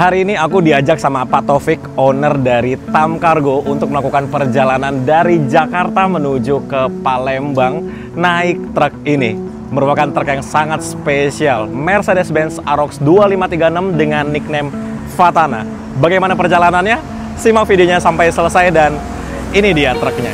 Hari ini aku diajak sama Pak Taufik, owner dari Tam Cargo, untuk melakukan perjalanan dari Jakarta menuju ke Palembang naik truk ini. Merupakan truk yang sangat spesial, Mercedes-Benz Arox 2536 dengan nickname Fatana. Bagaimana perjalanannya? Simak videonya sampai selesai dan ini dia truknya.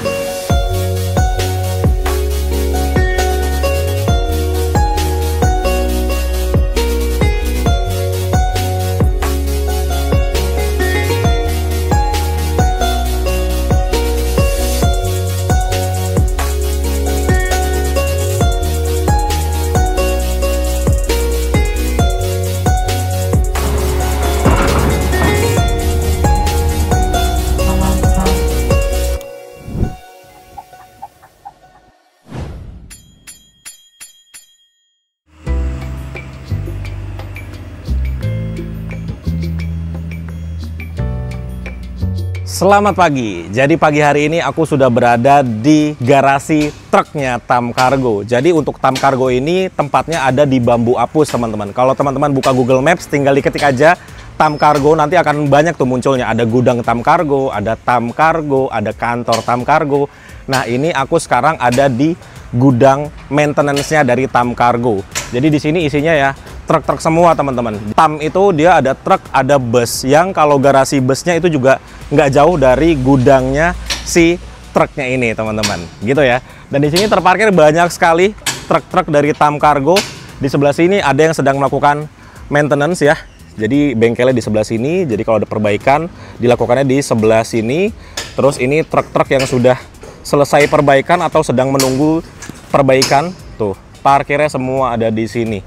Selamat pagi. Jadi pagi hari ini aku sudah berada di garasi truknya Tam Cargo. Jadi untuk Tam Cargo ini tempatnya ada di Bambu Apus, teman-teman. Kalau teman-teman buka Google Maps, tinggal diketik aja Tam Cargo, nanti akan banyak tuh munculnya. Ada gudang Tam Cargo, ada Tam Cargo, ada kantor Tam Cargo. Nah, ini aku sekarang ada di gudang maintenance-nya dari Tam Cargo. Jadi di sini isinya ya truk-truk semua, teman-teman. Tam itu dia ada truk, ada bus. Yang kalau garasi busnya itu juga nggak jauh dari gudangnya si truknya ini, teman-teman. Gitu ya. Dan di sini terparkir banyak sekali truk-truk dari Tam Cargo. Di sebelah sini ada yang sedang melakukan maintenance ya. Jadi bengkelnya di sebelah sini. Jadi kalau ada perbaikan dilakukannya di sebelah sini. Terus ini truk-truk yang sudah selesai perbaikan atau sedang menunggu perbaikan. Tuh, parkirnya semua ada di sini.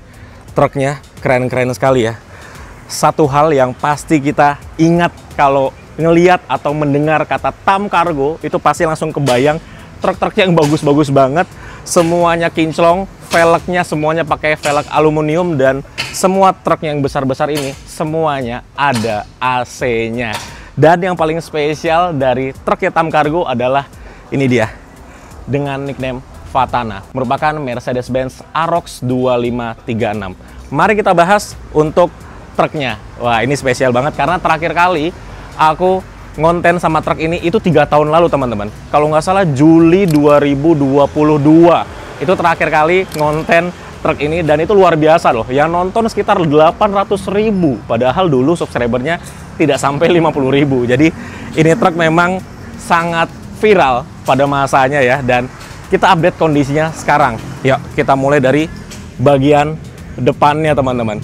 Truknya keren-keren sekali ya. Satu hal yang pasti kita ingat kalau ngeliat atau mendengar kata Tam Cargo, itu pasti langsung kebayang truk-truk yang bagus-bagus banget. Semuanya kinclong, velgnya semuanya pakai velg aluminium, dan semua truk yang besar-besar ini semuanya ada AC-nya. Dan yang paling spesial dari truknya Tam Cargo adalah ini dia, dengan nickname Fatana, merupakan Mercedes-Benz Arox 2536. Mari kita bahas untuk truknya. Wah, ini spesial banget karena terakhir kali aku ngonten sama truk ini itu 3 tahun lalu, teman-teman. Kalau nggak salah Juli 2022 itu terakhir kali ngonten truk ini, dan itu luar biasa loh. Yang nonton sekitar 800.000, padahal dulu subscribernya tidak sampai 50.000. Jadi ini truk memang sangat viral pada masanya ya. Dan kita update kondisinya sekarang. Yuk, kita mulai dari bagian depannya, teman-teman.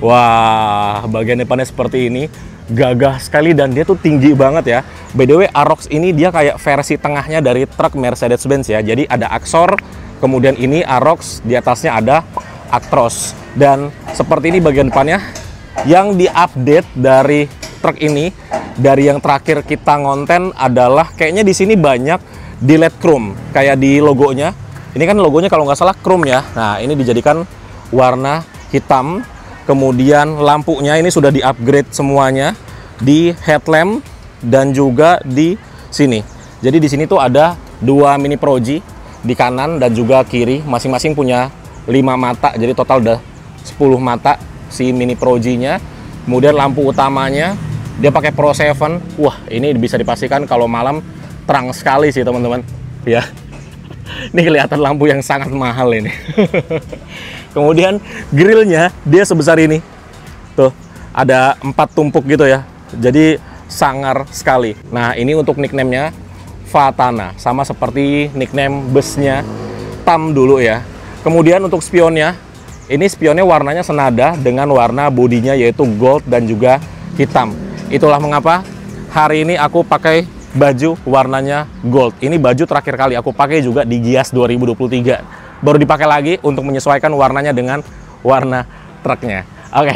Wah, bagian depannya seperti ini. Gagah sekali dan dia tuh tinggi banget ya. By the way, Arox ini dia kayak versi tengahnya dari truk Mercedes-Benz ya. Jadi ada Aksor, kemudian ini Arox, di atasnya ada Actros. Dan seperti ini bagian depannya. Yang diupdate dari truk ini, dari yang terakhir kita ngonten adalah kayaknya di sini banyak di LED chrome, kayak di logonya. Ini kan logonya kalau nggak salah chrome ya. Nah, ini dijadikan warna hitam. Kemudian lampunya ini sudah di-upgrade semuanya di headlamp dan juga di sini. Jadi di sini tuh ada 2 mini proji di kanan dan juga kiri. Masing-masing punya 5 mata. Jadi total udah 10 mata si mini projinya. Kemudian lampu utamanya dia pakai Pro 7. Wah, ini bisa dipastikan kalau malam terang sekali sih, teman-teman ya. Ini kelihatan lampu yang sangat mahal ini. Kemudian grillnya dia sebesar ini tuh, ada 4 tumpuk gitu ya, jadi sangar sekali. Nah, ini untuk nickname-nya Fatana, sama seperti nickname busnya Tam dulu ya. Kemudian untuk spionnya, ini spionnya warnanya senada dengan warna bodinya, yaitu gold dan juga hitam. Itulah mengapa hari ini aku pakai baju warnanya gold. Ini baju terakhir kali aku pakai juga di Gias 2023. Baru dipakai lagi untuk menyesuaikan warnanya dengan warna truknya. Oke,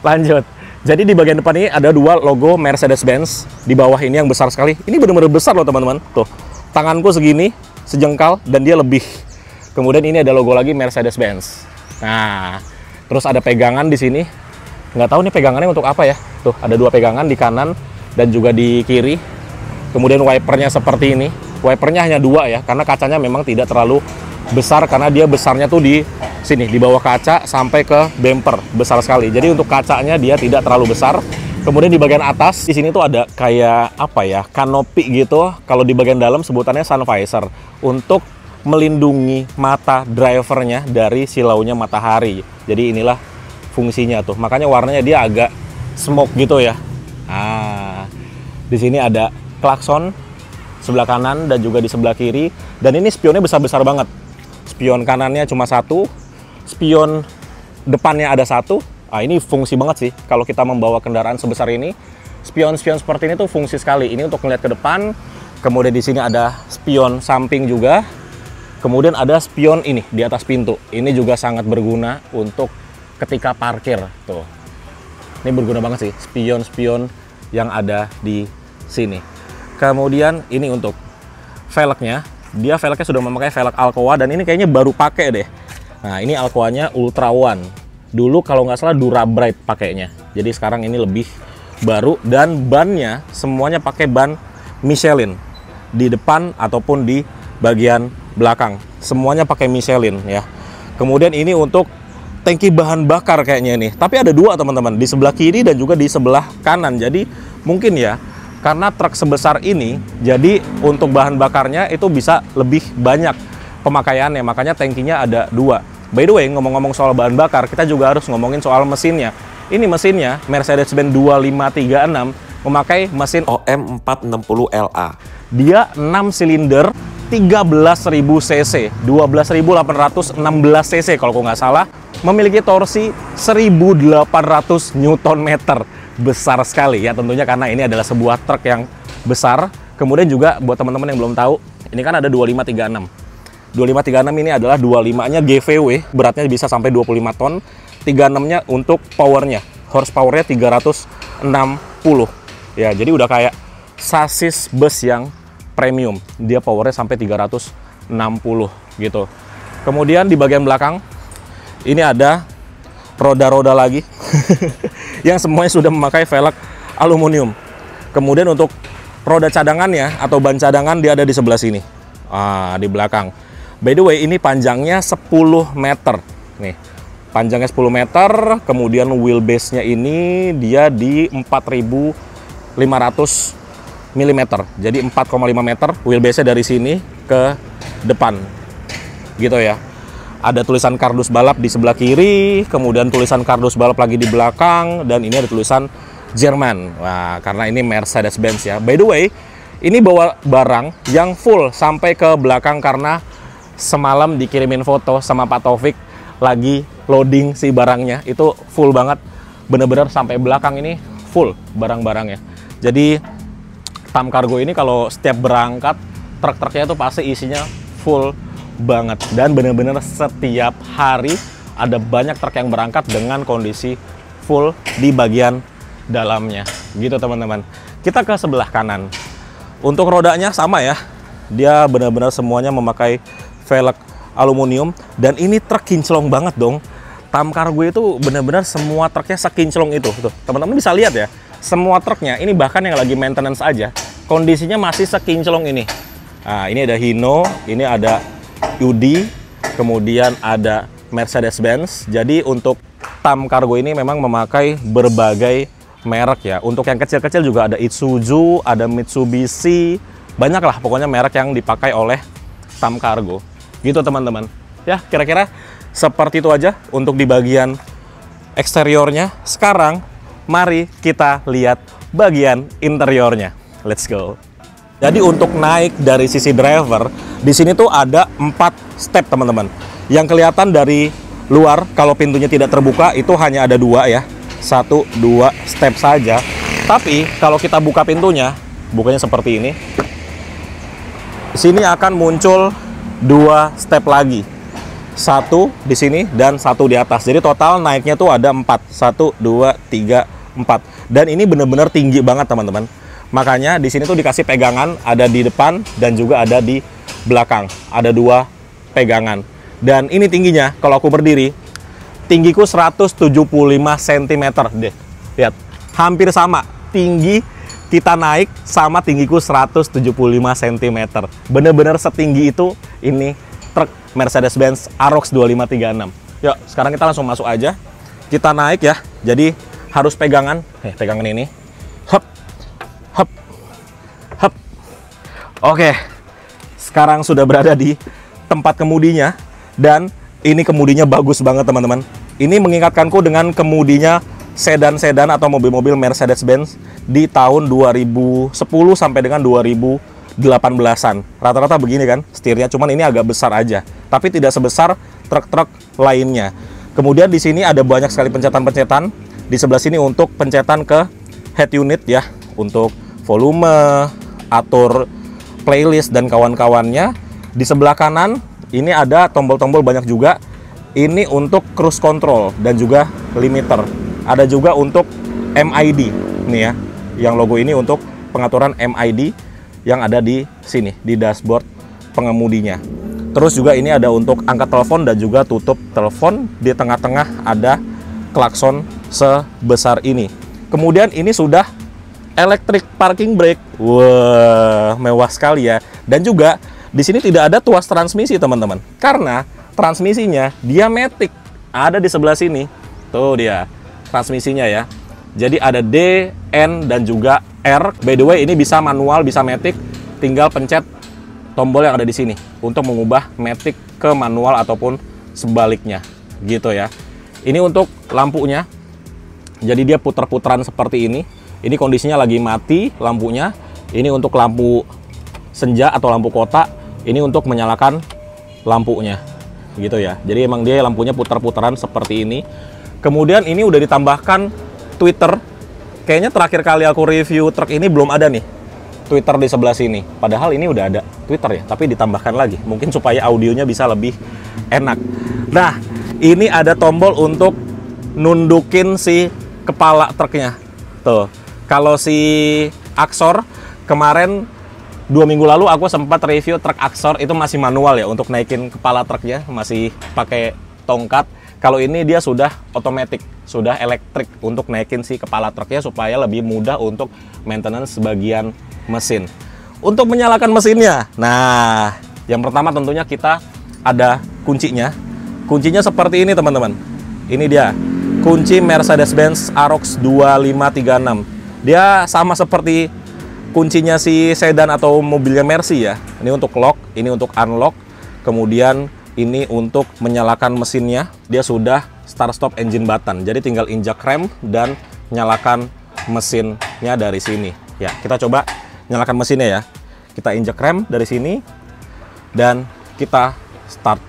lanjut. Jadi di bagian depan ini ada 2 logo Mercedes-Benz. Di bawah ini yang besar sekali. Ini benar-benar besar loh, teman-teman. Tuh, tanganku segini, sejengkal, dan dia lebih. Kemudian ini ada logo lagi Mercedes-Benz. Nah, terus ada pegangan di sini. Nggak tahu nih pegangannya untuk apa ya. Tuh, ada 2 pegangan di kanan dan juga di kiri. Kemudian wipernya seperti ini. Wipernya hanya 2 ya, karena kacanya memang tidak terlalu besar, karena dia besarnya tuh di sini, di bawah kaca sampai ke bumper, besar sekali. Jadi untuk kacanya dia tidak terlalu besar. Kemudian di bagian atas, di sini tuh ada kayak apa ya, kanopi gitu. Kalau di bagian dalam sebutannya sun visor untuk melindungi mata drivernya dari silaunya matahari. Jadi inilah fungsinya tuh. Makanya warnanya dia agak smoke gitu ya. Di sini ada klakson sebelah kanan dan juga di sebelah kiri. Dan ini spionnya besar-besar banget. Spion kanannya cuma satu, spion depannya ada satu. Ini fungsi banget sih kalau kita membawa kendaraan sebesar ini. Spion-spion seperti ini tuh fungsi sekali. Ini untuk melihat ke depan. Kemudian di sini ada spion samping juga. Kemudian ada spion ini di atas pintu. Ini juga sangat berguna untuk ketika parkir tuh. Ini berguna banget sih spion-spion yang ada di sini. Kemudian ini untuk velgnya. Dia velgnya sudah memakai velg Alcoa dan ini kayaknya baru pakai deh. Nah, ini Alcoa-nya Ultra One. Dulu kalau nggak salah Dura-Bright pakainya. Jadi sekarang ini lebih baru dan bannya semuanya pakai ban Michelin di depan ataupun di bagian belakang. Semuanya pakai Michelin ya. Kemudian ini untuk tangki bahan bakar kayaknya ini. Tapi ada dua teman-teman, di sebelah kiri dan juga di sebelah kanan. Jadi mungkin ya karena truk sebesar ini, jadi untuk bahan bakarnya itu bisa lebih banyak pemakaiannya. Makanya tangkinya ada dua. By the way, ngomong-ngomong soal bahan bakar, kita juga harus ngomongin soal mesinnya. Ini mesinnya, Mercedes-Benz 2536, memakai mesin OM 460LA. Dia 6 silinder, 13.000 cc, 12.816 cc kalau nggak salah, memiliki torsi 1.800 Nm. Besar sekali ya tentunya karena ini adalah sebuah truk yang besar. Kemudian juga buat teman-teman yang belum tahu, ini kan ada 2536. 2536 ini adalah 25-nya GVW, beratnya bisa sampai 25 ton. 36-nya untuk powernya, horsepower-nya 360. Ya, jadi udah kayak sasis bus yang premium. Dia powernya sampai 360 gitu. Kemudian di bagian belakang, ini ada roda-roda lagi. Yang semuanya sudah memakai velg aluminium. Kemudian untuk roda cadangannya atau ban cadangan dia ada di sebelah sini. Di belakang. By the way, ini panjangnya 10 meter. Nih, panjangnya 10 meter, kemudian wheelbase-nya ini dia di 4.500 mm. Jadi 4,5 meter wheelbase-nya dari sini ke depan. Gitu ya. Ada tulisan kardus balap di sebelah kiri, kemudian tulisan kardus balap lagi di belakang, dan ini ada tulisan Jerman. Wah, karena ini Mercedes-Benz ya. By the way, ini bawa barang yang full sampai ke belakang karena semalam dikirimin foto sama Pak Taufik lagi loading si barangnya. Itu full banget, bener-bener sampai belakang ini full barang-barangnya. Jadi Tam Cargo ini kalau setiap berangkat, truk-truknya itu pasti isinya full banget. Dan bener-bener setiap hari ada banyak truk yang berangkat dengan kondisi full di bagian dalamnya. Gitu teman-teman. Kita ke sebelah kanan. Untuk rodanya sama ya, dia benar-benar semuanya memakai velg aluminium. Dan ini truk kinclong banget dong. Tam Cargo itu benar-benar semua truknya sekinclong itu. Tuh, teman-teman bisa lihat ya, semua truknya ini bahkan yang lagi maintenance aja, kondisinya masih sekinclong ini. Nah, ini ada Hino, ini ada Audi, kemudian ada Mercedes-Benz. Jadi untuk Tam Cargo ini memang memakai berbagai merek ya. Untuk yang kecil-kecil juga ada Isuzu, ada Mitsubishi, banyak lah pokoknya merek yang dipakai oleh Tam Cargo. Gitu teman-teman. Ya, kira-kira seperti itu aja untuk di bagian eksteriornya. Sekarang mari kita lihat bagian interiornya. Let's go. Jadi untuk naik dari sisi driver, di sini tuh ada 4 step teman-teman. Yang kelihatan dari luar kalau pintunya tidak terbuka itu hanya ada 2 ya. 1, 2 step saja. Tapi kalau kita buka pintunya, bukanya seperti ini. Di sini akan muncul 2 step lagi. 1 di sini dan 1 di atas. Jadi total naiknya tuh ada 4. 1, 2, 3, 4. Dan ini benar-benar tinggi banget teman-teman. Makanya di sini tuh dikasih pegangan, ada di depan dan juga ada di belakang. Ada 2 pegangan. Dan ini tingginya, kalau aku berdiri, tinggiku 175 cm deh. Lihat, hampir sama tinggi kita naik sama tinggiku 175 cm. Bener-bener setinggi itu ini truk Mercedes-Benz Arocs 2536. Yuk, sekarang kita langsung masuk aja. Kita naik ya. Jadi harus pegangan, pegangan ini. Hep, hep, hep. Oke, sekarang sudah berada di tempat kemudinya, dan ini kemudinya bagus banget teman-teman. Ini mengingatkanku dengan kemudinya sedan-sedan atau mobil-mobil Mercedes-Benz di tahun 2010 sampai dengan 2018-an. Rata-rata begini kan setirnya, cuman ini agak besar aja, tapi tidak sebesar truk-truk lainnya. Kemudian di sini ada banyak sekali pencetan-pencetan. Di sebelah sini untuk pencetan ke head unit ya, untuk volume, atur playlist dan kawan-kawannya. Di sebelah kanan ini ada tombol-tombol banyak juga. Ini untuk cruise control dan juga limiter. Ada juga untuk MID. Ini ya, yang logo ini untuk pengaturan MID yang ada di sini, di dashboard pengemudinya. Terus juga ini ada untuk angkat telepon dan juga tutup telepon. Di tengah-tengah ada klakson sebesar ini. Kemudian ini sudah electric parking brake. Wah, mewah sekali ya. Dan juga di sini tidak ada tuas transmisi teman-teman, karena transmisinya dia matic. Ada di sebelah sini. Tuh dia transmisinya ya. Jadi ada D, N, dan juga R. By the way, ini bisa manual, bisa matic. Tinggal pencet tombol yang ada di sini untuk mengubah matic ke manual ataupun sebaliknya, gitu ya. Ini untuk lampunya. Jadi dia putar-putaran seperti ini. Ini kondisinya lagi mati lampunya. Ini untuk lampu senja atau lampu kota. Ini untuk menyalakan lampunya, gitu ya. Jadi emang dia lampunya putar-putaran seperti ini. Kemudian ini udah ditambahkan Twitter. Kayaknya terakhir kali aku review truk ini belum ada nih Twitter di sebelah sini. Padahal ini udah ada Twitter ya, tapi ditambahkan lagi. Mungkin supaya audionya bisa lebih enak. Nah, ini ada tombol untuk nundukin si kepala truknya. Tuh, kalau si Axor kemarin 2 minggu lalu aku sempat review truk Axor, itu masih manual ya untuk naikin kepala truknya, masih pakai tongkat. Kalau ini dia sudah otomatis, sudah elektrik untuk naikin si kepala truknya supaya lebih mudah untuk maintenance bagian mesin. Untuk menyalakan mesinnya, nah yang pertama tentunya kita ada kuncinya. Kuncinya seperti ini teman-teman. Ini dia kunci Mercedes-Benz Arox 2536. Dia sama seperti kuncinya si sedan atau mobilnya Mercy ya. Ini untuk lock, ini untuk unlock. Kemudian ini untuk menyalakan mesinnya. Dia sudah start stop engine button. Jadi tinggal injak rem dan nyalakan mesinnya dari sini. Ya, kita coba nyalakan mesinnya ya. Kita injak rem dari sini dan kita start.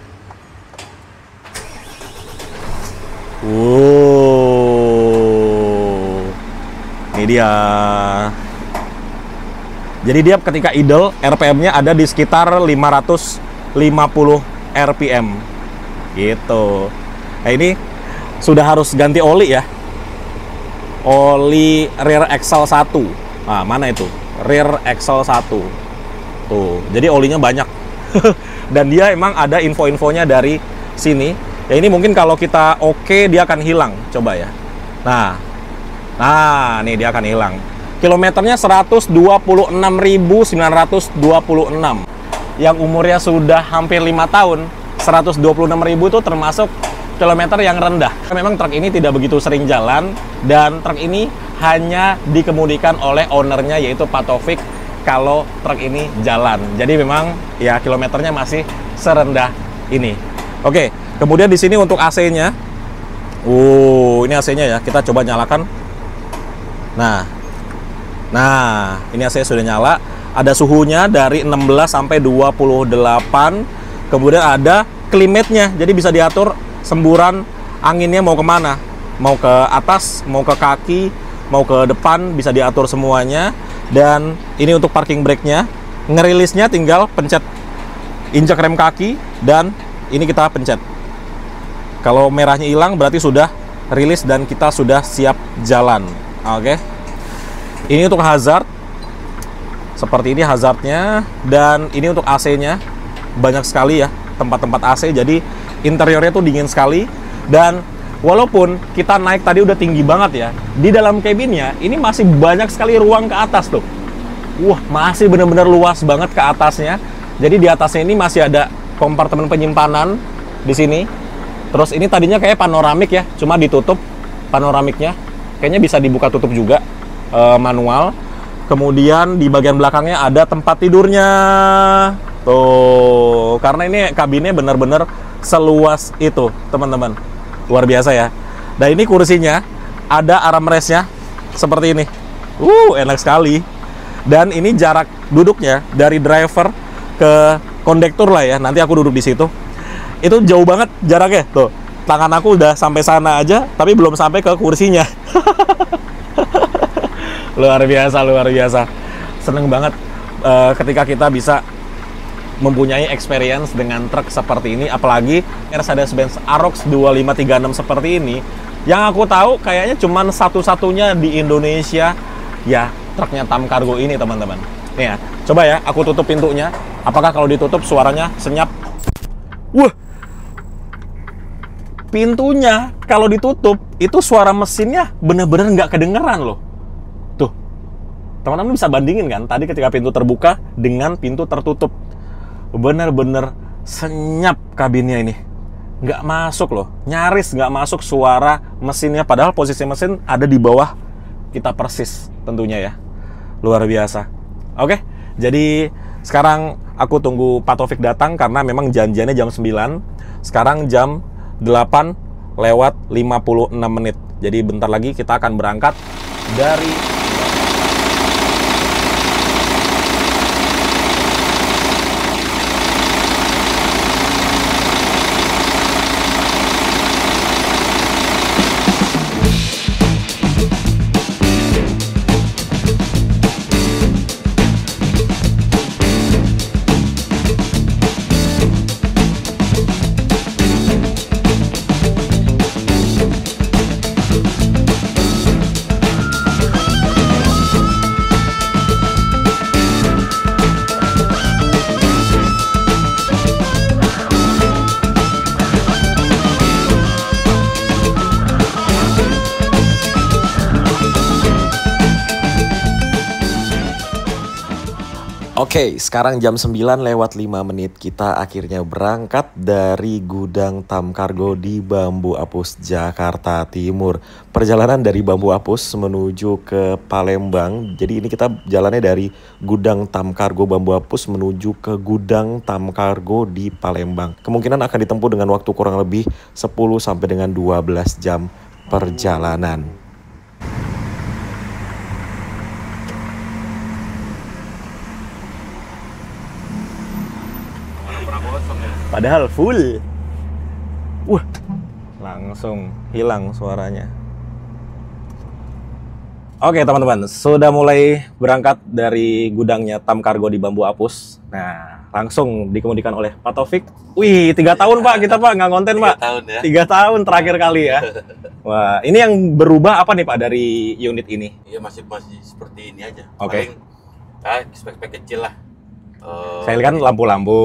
Ini dia. Jadi dia ketika idle, RPM-nya ada di sekitar 550 RPM. Gitu. Nah ini sudah harus ganti oli ya. Oli rear axle 1. Nah, mana itu? Rear axle 1. Tuh, jadi olinya banyak. Dan dia emang ada info-infonya dari sini. Ya ini mungkin kalau kita oke dia akan hilang. Coba ya. Nah, nih dia akan hilang. Kilometernya 126.926. Yang umurnya sudah hampir 5 tahun. 126.000 itu termasuk kilometer yang rendah. Memang truk ini tidak begitu sering jalan, dan truk ini hanya dikemudikan oleh ownernya yaitu Pak Taufik kalau truk ini jalan. Jadi memang ya kilometernya masih serendah ini. Oke, kemudian di sini untuk AC-nya. Ini AC-nya ya. Kita coba nyalakan. Nah, ini AC sudah nyala. Ada suhunya dari 16 sampai 28. Kemudian ada climate-nya. Jadi bisa diatur semburan anginnya mau kemana. Mau ke atas, mau ke kaki, mau ke depan, bisa diatur semuanya. Dan ini untuk parking brake-nya. Ngerilisnya tinggal pencet injak rem kaki dan ini kita pencet. Kalau merahnya hilang berarti sudah rilis dan kita sudah siap jalan. Oke. Ini untuk hazard. Seperti ini hazardnya. Dan ini untuk AC-nya. Banyak sekali ya tempat-tempat AC. Jadi interiornya tuh dingin sekali. Dan walaupun kita naik tadi udah tinggi banget ya, di dalam cabinnya ini masih banyak sekali ruang ke atas tuh. Wah, masih benar-benar luas banget ke atasnya. Jadi di atasnya ini masih ada kompartemen penyimpanan di sini. Terus ini tadinya kayak panoramik ya, cuma ditutup panoramiknya. kayaknya bisa dibuka tutup juga, manual. Kemudian di bagian belakangnya ada tempat tidurnya. Tuh, karena ini kabinnya benar-benar seluas itu, teman-teman. Luar biasa ya. Dan ini kursinya ada armrestnya seperti ini. Enak sekali. Dan ini jarak duduknya dari driver ke kondektur lah ya. Nanti aku duduk di situ. Itu jauh banget jaraknya. Tuh, tangan aku udah sampai sana aja, tapi belum sampai ke kursinya. Luar biasa, luar biasa. Seneng banget ketika kita bisa mempunyai experience dengan truk seperti ini, apalagi Mercedes-Benz Arox 2536 seperti ini. Yang aku tahu kayaknya cuman satu-satunya di Indonesia ya, truknya Tam Cargo ini, teman-teman. Nih ya, coba ya aku tutup pintunya. Apakah kalau ditutup suaranya senyap? Wah, pintunya kalau ditutup itu suara mesinnya bener-bener nggak kedengeran loh. Tuh, teman-teman bisa bandingin kan tadi ketika pintu terbuka dengan pintu tertutup. Bener-bener senyap kabinnya ini, nggak masuk loh, nyaris nggak masuk suara mesinnya, padahal posisi mesin ada di bawah kita persis tentunya ya. Luar biasa. Oke, jadi sekarang aku tunggu Pak Taufik datang karena memang janjiannya jam 9. Sekarang jam 8:56. Jadi bentar lagi kita akan berangkat dari Oke, sekarang jam 9:05 kita akhirnya berangkat dari gudang Tam Cargo di Bambu Apus, Jakarta Timur. Perjalanan dari Bambu Apus menuju ke Palembang. Jadi ini kita jalannya dari gudang Tam Cargo Bambu Apus menuju ke gudang Tam Cargo di Palembang. Kemungkinan akan ditempuh dengan waktu kurang lebih 10 sampai dengan 12 jam perjalanan. Padahal full. Wah, langsung hilang suaranya. Oke teman-teman, sudah mulai berangkat dari gudangnya Tam Cargo di Bambu Apus. Nah, langsung dikemudikan oleh Pak Taufik. Wih, 3 tahun Pak, kita Pak nggak konten Pak. 3 tahun ya. 3 tahun terakhir kali ya. Wah, ini yang berubah apa nih Pak dari unit ini? Iya, masih seperti ini aja. Oke. Paling spek-spek kecil lah. Saya lihat kan lampu-lampu.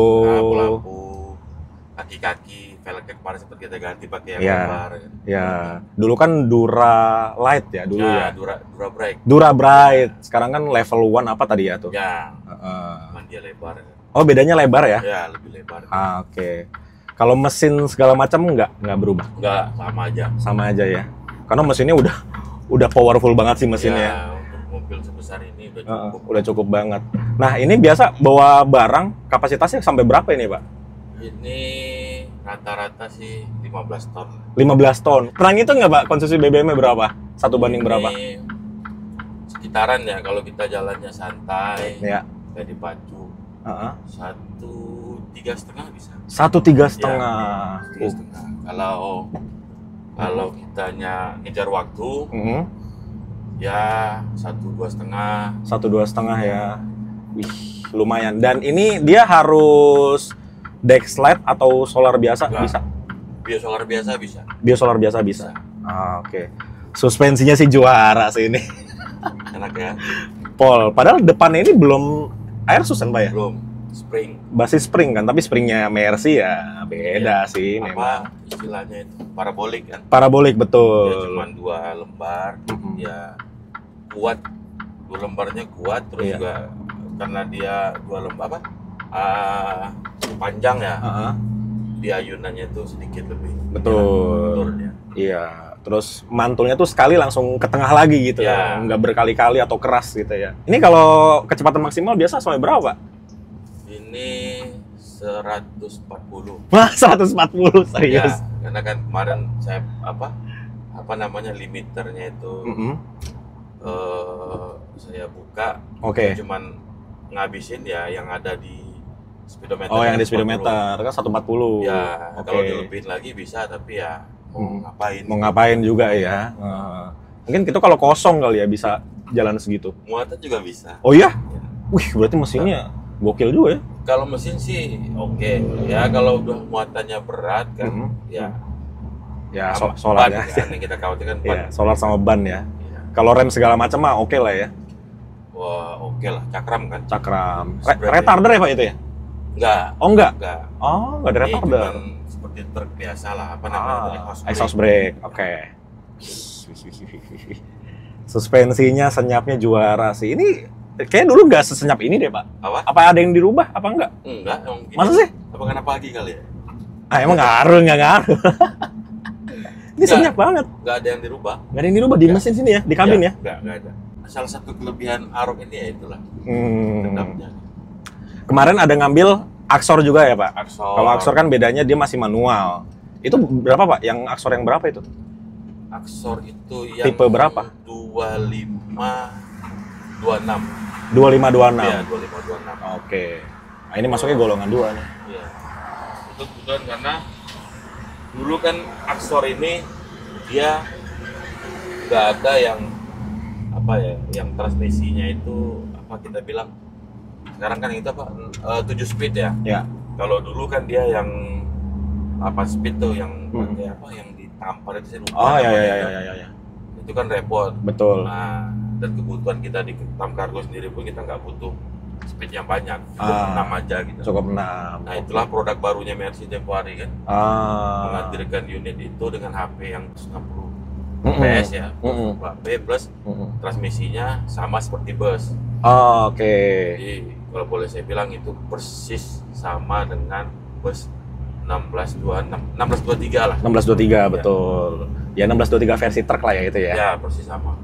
Kaki-kaki, velgnya kemarin sempat kita ganti pakai yang Ya, lebar. ya. Dulu kan Dura Light ya dulu ya. Dura Brake. Dura Bright. Sekarang kan level 1 apa tadi ya tuh? Ya. Cuman dia lebar. Oh, bedanya lebar ya? Ya, lebih lebar. Oke. Kalau mesin segala macam nggak berubah? Enggak, sama aja. Sama aja ya. Karena mesinnya udah powerful banget sih mesinnya. Ya, untuk mobil sebesar ini udah cukup. Udah cukup banget. Nah, ini biasa bawa barang kapasitasnya sampai berapa ini, Pak? Ini rata-rata sih 15 ton. 15 ton. Pernah ngitung nggak, Pak, konsumsi BBM-nya berapa? 1 banding berapa? Sekitaran ya, kalau kita jalannya santai, Ya. nggak dipacu, 1,5 bisa. 1,5. Ya, 3,5. Kalau kitanya ngejar waktu, ya 1,2,5. 1,2,5 ya. Wih, lumayan. Dan ini dia harus deck slide atau solar biasa? Enggak. Bisa? Biosolar biasa bisa. Biosolar biasa bisa. Oke. Suspensinya sih juara sih ini. Enak ya. Pol. Padahal depannya ini belum air susan, Pak ya? Belum. Spring. Basis spring kan, tapi springnya Mercy ya beda sih memang. Apa istilahnya itu? Parabolik kan? Parabolik, betul. Ya cuma 2 lembar. Ya kuat. 2 lembarnya kuat. Terus juga karena dia 2 lembar panjang ya. Di ayunannya itu sedikit lebih. Betul. Ya. Iya. Terus mantulnya tuh sekali langsung ke tengah lagi gitu Ya. nggak berkali-kali atau keras gitu ya. Ini kalau kecepatan maksimal biasa sampai berapa, Pak? Ini 140. Wah, 140 Ya, serius. karena kan kemarin saya apa namanya limiternya itu Mm-mm. saya buka. Oke. Cuman ngabisin ya yang ada di speedometer. Oh, yang di 140. speedometer kan 140. Ya, Oke. kalau dilebihin lagi bisa, tapi ya mau ngapain? Mau ngapain juga ya. Mungkin itu kalau kosong kali ya bisa jalan segitu. Muatan juga bisa. Oh iya? Ya. Wih, berarti mesinnya gokil juga ya. Kalau mesin sih oke. Ya kalau udah muatannya berat kan, Mhm. ya Ya, sama solar ban ya. kan, yang kita khawatirkan ban. Ya, solar sama ban ya. Ya. Kalau rem segala macam mah oke lah ya. Wah, oke lah, cakram kan? Cakram. Spread Retarder ya Pak itu ya? Enggak, Oh enggak? enggak. Oh, enggak ada Ini retarder. cuman seperti truk biasa lah, apa namanya? Exhaust brake. Oke. Suspensinya, senyapnya juara sih. Ini kayaknya dulu nggak sesenyap ini deh, Pak. Apa? Apa ada yang dirubah? Apa enggak? Enggak, emang gini. Masa sih? Apa karena pagi kali ya? Ah, emang ngaruh, nggak ngaruh. Ini Nggak. senyap banget. Enggak ada yang dirubah. Nggak ada yang dirubah di mesin sini ya, di kabin ya? Enggak ada. Salah satu kelebihan Aroc ini ya itulah, Hmm. redamnya. Kemarin ada ngambil Axor juga ya, Pak? Axor. Kalau Axor kan bedanya dia masih manual. Itu berapa, Pak? Yang Axor yang berapa itu? Axor itu yang Tipe berapa? 2526. 2526. Iya, 2526. Oke. Nah, ini masuknya golongan 2 nih. Iya. Itu kebetulan karena dulu kan Axor ini dia nggak ada yang apa ya, yang transmisinya itu apa kita bilang sekarang kan itu apa 7 speed ya. Ya. Kalau dulu kan dia yang 8 speed tuh yang Hmm. pakai apa yang ditampar itu saya lupa Oh, ya, namanya. ya, ya, ya, ya. Itu kan repot. Betul. Nah, dan kebutuhan kita di Tam Cargo sendiri pun kita nggak butuh speed yang banyak, cukup Ah. 6 aja gitu. Cukup 6. Nah, itulah produk barunya Mercy tempo hari kan, menghadirkan unit itu dengan HP yang 160 PS ya, HP plus transmisinya sama seperti bus. Oke. Jadi kalau boleh saya bilang itu persis sama dengan bus 1623 lah. 1623 betul. Ya 1623 versi truk lah ya itu ya. Ya, persis sama.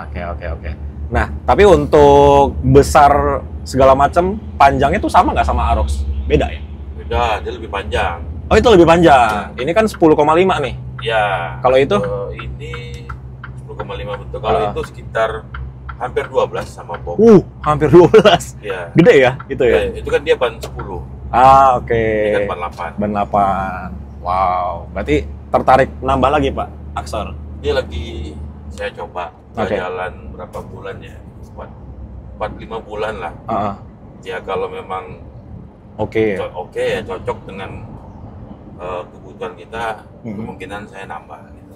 Oke, oke, oke. Nah, tapi untuk besar segala macam panjangnya tuh sama nggak sama Arox? Beda ya? Beda, dia lebih panjang. Oh, itu lebih panjang. Ini kan 10,5 nih. Ya. Kalau itu? Ini 10,5 betul. Kalau Ah. itu sekitar hampir 12 sama Bob. Hampir 12. Ya. Gede ya itu ya? Itu kan dia ban 10. Oke. Ini kan ban 8. Ban 8. Wow. Berarti tertarik nambah lagi, Pak, Axor? Dia lagi saya coba Oke. jalan berapa bulan ya? 4-5 bulan lah. Heeh. Ya kalau memang Oke. oke ya cocok dengan kebutuhan kita, Mhm. kemungkinan saya nambah gitu.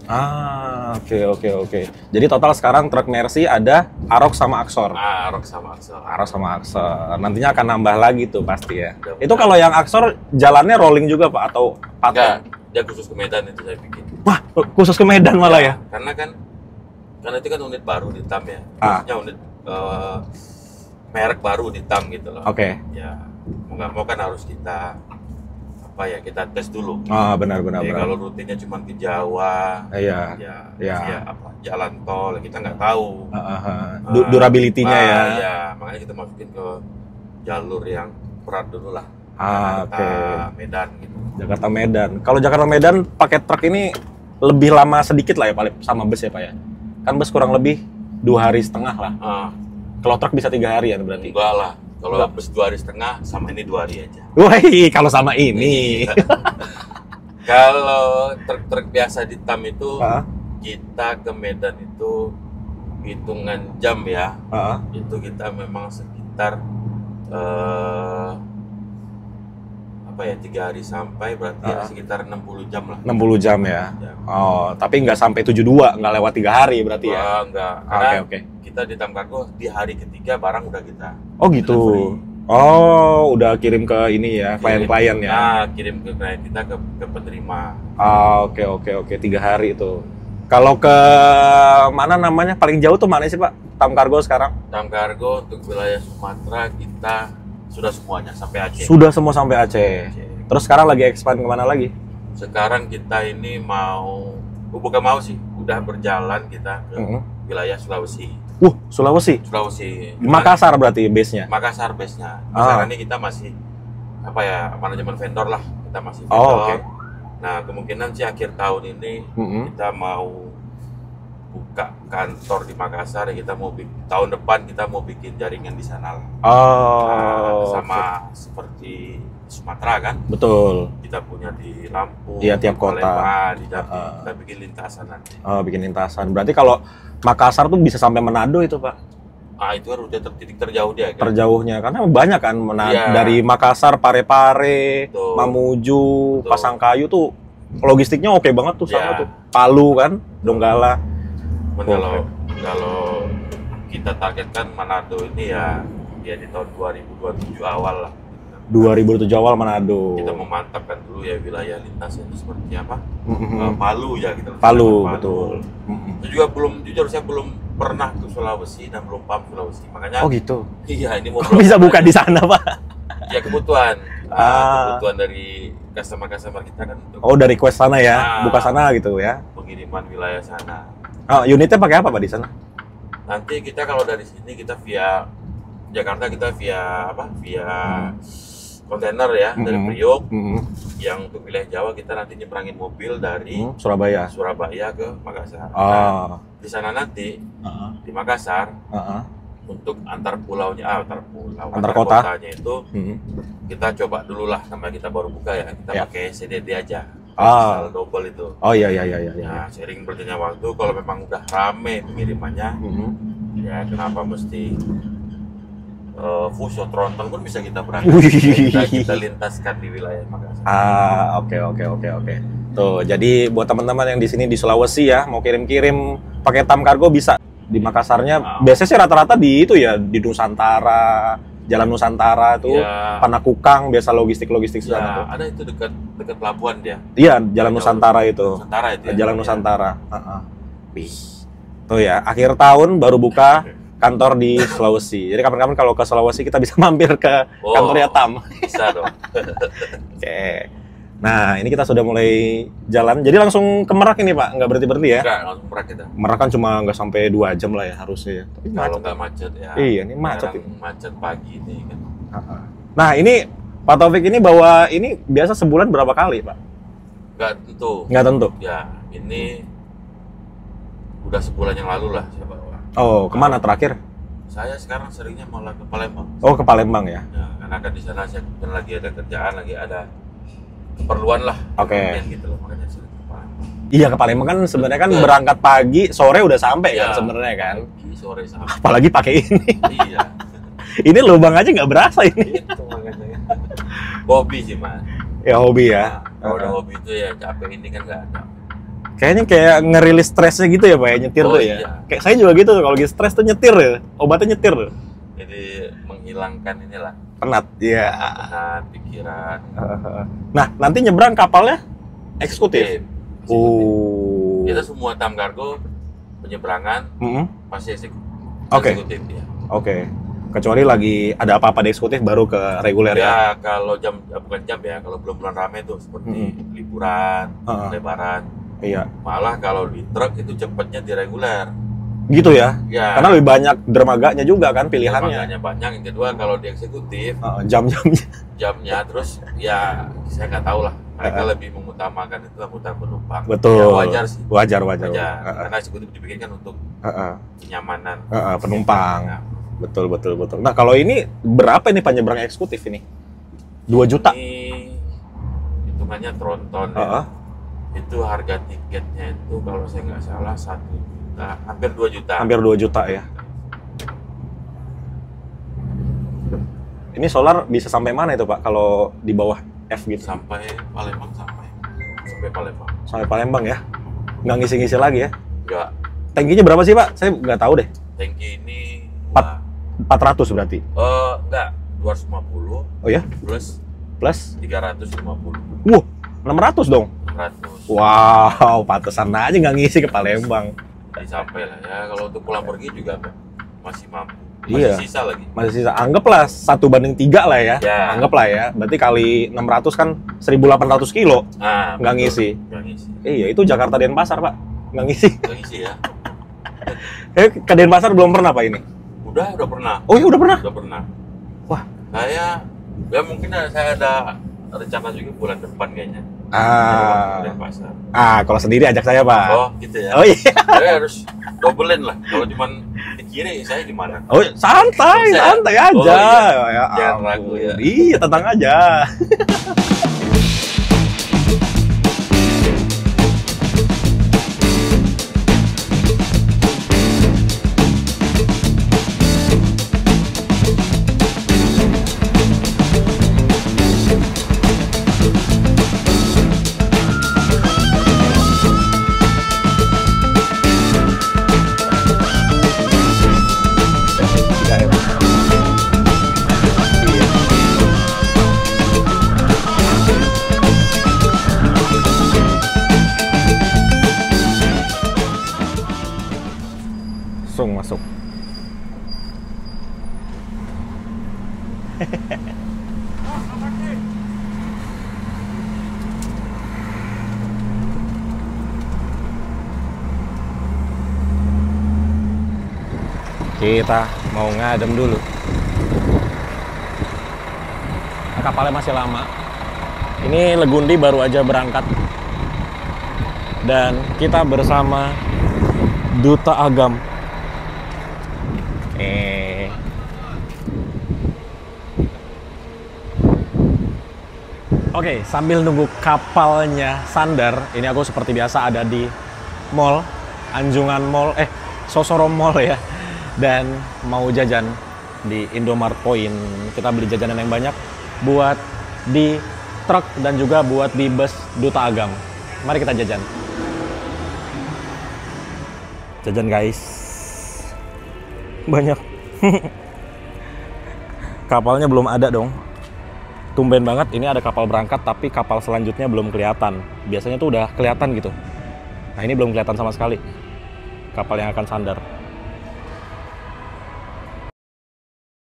Oke, oke, oke. Jadi total sekarang truk Mercy ada Arox sama Axor. Aroc sama Axel. Arox sama Axor. Nantinya akan nambah lagi tuh pasti ya. Mudah-mudahan. Itu kalau yang Axor jalannya rolling juga, Pak, atau Enggak, paten? dia khusus ke Medan itu saya bikin. Wah, khusus ke Medan malah ya? Karena itu kan unit baru di TAM ya. Ah. Maksudnya unit merek baru di TAM gitu loh. Oke. Ya, mau nggak mau kan harus kita kita tes dulu. Benar, benar, Ya, benar. kalau rutinnya cuma ke Jawa, Iya. ya jalan tol kita nggak tahu. Durability-nya ya. Ya, makanya kita masukin ke jalur yang berat dulu lah. Oke. Jakarta, Medan gitu. Jakarta Medan. Kalau Jakarta Medan pakai truk ini lebih lama sedikit lah ya paling sama bus ya, Pak ya. Kan bus kurang lebih 2,5 hari lah. Kalau truk bisa 3 hari ya berarti. Enggak lah. Kalau Enggak. bus 2,5 hari sama ini 2 hari aja. Wah, kalau sama ini. Kalau truk-truk biasa di TAM itu Heeh. kita ke Medan itu hitungan jam ya. Heeh. Itu kita memang sekitar 3 hari sampai berarti ya sekitar 60 jam lah. 60 jam ya. Ya. Oh, tapi nggak sampai 72, nggak lewat 3 hari berarti ya. Wah, enggak. Karena Oke. kita di TAM Cargo di hari ketiga barang udah kita Oh gitu. delivery. Oh, udah kirim ke ini ya, klien-klien ya. Nah, kirim ke klien kita ke penerima. Oke, oke, oke. 3 hari itu. Kalau ke mana namanya paling jauh tuh mana sih, Pak? TAM Cargo sekarang? TAM Cargo untuk wilayah Sumatera kita sudah semuanya sampai Aceh. Sudah semua sampai Aceh. Terus sekarang lagi expand kemana lagi? Sekarang kita ini mau, bukan mau sih, udah berjalan kita ke wilayah Sulawesi. Sulawesi. Makassar berarti base-nya. Makassar base-nya. Sekarang ini kita masih apa ya, manajemen vendor lah, kita masih vendor. Oh, okay. Nah, kemungkinan sih akhir tahun ini kita mau buka kantor di Makassar. Kita mau tahun depan kita mau bikin jaringan di sana. Sama seperti Sumatera kan? Betul. Kita punya di Lampung. Iya, tiap kota. Palembang, di Jambi. Kita bikin lintasan nanti. Bikin lintasan. Berarti kalau Makassar tuh bisa sampai Manado itu, Pak? Itu rute titik terjauh dia kan? Terjauhnya, karena banyak kan dari Makassar, Parepare, Mamuju, Pasangkayu tuh logistiknya oke banget tuh sama tuh. Palu kan, Donggala. Kalau kita targetkan Manado ini ya di tahun 2027 awal lah. 2007 awal Manado. Kita memantapkan dulu ya wilayah lintasnya seperti apa. Palu ya gitu. Palu, betul. Itu juga jujur saya belum pernah ke Sulawesi dan belum paham Sulawesi. Makanya gitu. Iya, ini mau bisa buka di sana, Pak. Ya kebutuhan. Kebutuhan dari customer kita kan untuk dari request sana ya. Buka sana gitu ya. Pengiriman wilayah sana. Unitnya pakai apa, Pak, di sana? Nanti kita kalau dari sini kita via Jakarta, kita via kontainer ya, dari Priok. Yang untuk wilayah Jawa kita nanti nyebrangin mobil dari Surabaya ke Makassar. Nah, di sana nanti di Makassar untuk antar kotanya itu kita coba dulu lah, namanya kita baru buka ya, kita pakai CDD aja. Double itu. Iya. Nah, sering berjalannya waktu, kalau memang udah rame pengirimannya, ya kenapa mesti Fuso Tronton pun bisa kita berangkat. kita lintaskan di wilayah Makassar. Oke. Tuh, jadi buat teman-teman yang di sini di Sulawesi ya, mau kirim-kirim pakai TAM Kargo bisa. Di Makassarnya biasanya sih rata-rata di itu ya, di Nusantara, Jalan Nusantara tuh, Panakukang biasa logistik sana tuh. Ada itu dekat pelabuhan dia. Iya, Jalan Nusantara itu. Jalan ya. Nusantara. Tuh ya, akhir tahun baru buka kantor di Sulawesi. Jadi kapan-kapan kalau ke Sulawesi kita bisa mampir ke kantornya TAM. Bisa dong. Oke. Nah, ini kita sudah mulai jalan. Jadi langsung ke Merak ini, Pak? Nggak berhenti-berhenti ya? Nggak, langsung Merak kita. Merak kan cuma nggak sampai 2 jam lah ya harusnya ya. Tapi kalau nggak macet ya. Iya, ini macet. Macet pagi ini kan. Nah, ini Pak Taufik ini bawa ini biasa sebulan berapa kali, Pak? Nggak tentu. Ya, ini udah sebulan yang lalu lah saya bawa. Kemana terakhir? Saya sekarang seringnya malah ke Palembang. Ke Palembang ya? Karena kan di sana saya lagi ada kerjaan, lagi ada keperluan lah. Gitu loh, makanya sering ke Palembang. Iya, ke Palembang kan sebenarnya kan berangkat pagi, sore udah sampai kan sebenarnya kan. Pagi, sore sampai. Apalagi pakai ini. Iya. Ini lubang aja nggak berasa ini. Itu makanya. Hobi sih, Mas. Ya hobi ya. Kalau udah hobi itu ya capek ini kan nggak ada. Kayaknya kayak ngerilis stresnya gitu ya, Pak, ya, nyetir tuh ya. Iya. Kayak saya juga gitu, kalau lagi stres tuh nyetir ya, obatnya nyetir. Jadi menghilangkan inilah. Penat, ya. Penat, pikiran. Nah, nanti nyebrang kapalnya eksekutif. Kita semua TAM Kargo penyeberangan pasti eksekutif. Eksekutif ya. Kecuali lagi ada apa-apa di eksekutif baru ke reguler ya. Kalau bukan jam ya, kalau belum bulan rame tuh seperti liburan, lebaran. Iya. Malah kalau di truk itu cepatnya di reguler. Gitu ya? Karena lebih banyak dermaganya juga kan pilihannya. Dermaganya banyak. Yang kedua kalau di eksekutif jamnya terus ya saya nggak tahu lah. Mereka lebih mengutamakan itu angkutan penumpang. Betul. Ya, wajar sih. Wajar. Karena eksekutif dibikinkan untuk kenyamanan penumpang. Betul. Nah, kalau ini berapa nih penyeberang eksekutif ini? 2 juta? Ini hitungannya tronton ya. Itu harga tiketnya itu kalau saya nggak salah 1 juta, hampir 2 juta. Hampir 2 juta ya. Ini solar bisa sampai mana itu, Pak, kalau di bawah F gitu? Sampai Palembang. Sampai Palembang ya? Nggak ngisi-ngisi lagi ya? Nggak. Tankinya berapa sih, Pak? Saya nggak tahu deh. Tanki ini 400 berarti? Enggak, 250. Oh ya? Plus 350. 600 dong? 600. Wow, pantesan aja nggak ngisi ke Palembang. Sampai lah ya, kalau untuk pulang pergi juga masih mampu. Masih sisa. Anggaplah 1:3 lah ya. Anggaplah ya. Berarti kali 600 kan 1.800 kilo. Nggak ngisi. Nggak ngisi. Iya, itu Jakarta Denpasar, Pak. Nggak ngisi. Nggak ngisi ya. Ke Denpasar belum pernah Pak ini? Udah pernah. Oh iya udah pernah? Udah pernah. Wah. Saya, ya mungkin saya ada rencana juga bulan depan kayaknya. Denpasar. Kalau sendiri ajak saya Pak. Oh gitu ya. Oh iya. Saya harus dobelin lah. Kalau cuma di kiri saya di mana? Oh santai aja. Oh, iya. Ya, Jangan ragu ya. Iya tenang aja. Langsung masuk. Kita mau ngadem dulu. Kapalnya masih lama. Ini Legundi baru aja berangkat. Dan kita bersama Duta Agam. Oke, sambil nunggu kapalnya sandar, ini aku seperti biasa ada di mall, Anjungan Mall, Sosoro Mall ya. Dan mau jajan di Indomart Point. Kita beli jajanan yang banyak buat di truk dan juga buat di bus Duta Agam. Mari kita jajan. Jajan guys. Banyak. Kapalnya belum ada dong. Tumben banget ini ada kapal berangkat tapi kapal selanjutnya belum kelihatan. Biasanya tuh udah kelihatan gitu. Nah ini belum kelihatan sama sekali. Kapal yang akan sandar.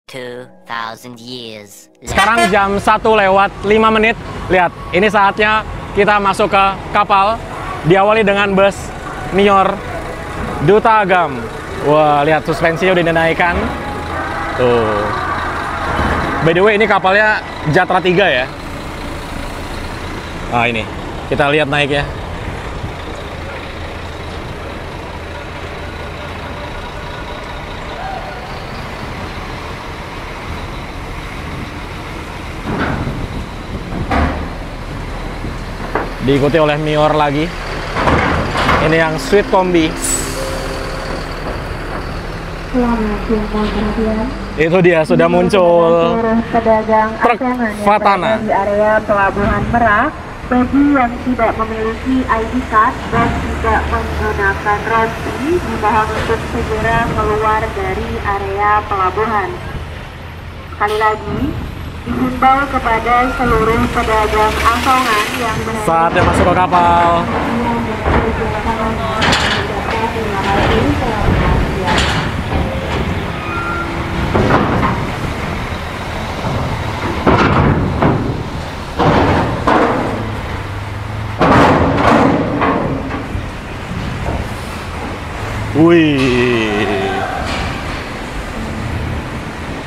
2000 years. Sekarang jam 1:05. Lihat, ini saatnya kita masuk ke kapal. Diawali dengan bus Nior Duta Agam. Wah, lihat suspensinya udah dinaikkan. Tuh. By the way, ini kapalnya Jatra 3 ya. Nah, ini. Kita lihat naiknya. Diikuti oleh Mior lagi. Ini yang Sweet Kombi. Itu dia sudah muncul truk Fatana di area Pelabuhan Merak. Bagi yang tidak memiliki ID card dan tidak menggunakan roti, dimohon untuk segera keluar dari area pelabuhan. Sekali lagi, dihimbau kepada seluruh pedagang asongan yang berada saatnya masuk ke kapal. Wih.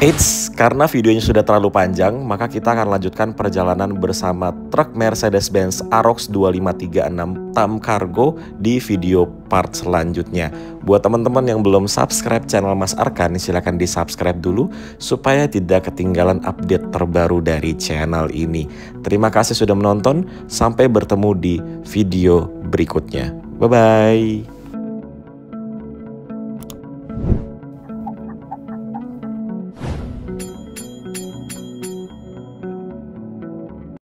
Eits, karena videonya sudah terlalu panjang, maka kita akan lanjutkan perjalanan bersama truk Mercedes-Benz Arox 2536 Tam Cargo di video part selanjutnya. Buat teman-teman yang belum subscribe channel Mas Arkan, silahkan di-subscribe dulu supaya tidak ketinggalan update terbaru dari channel ini. Terima kasih sudah menonton, sampai bertemu di video berikutnya. Bye-bye.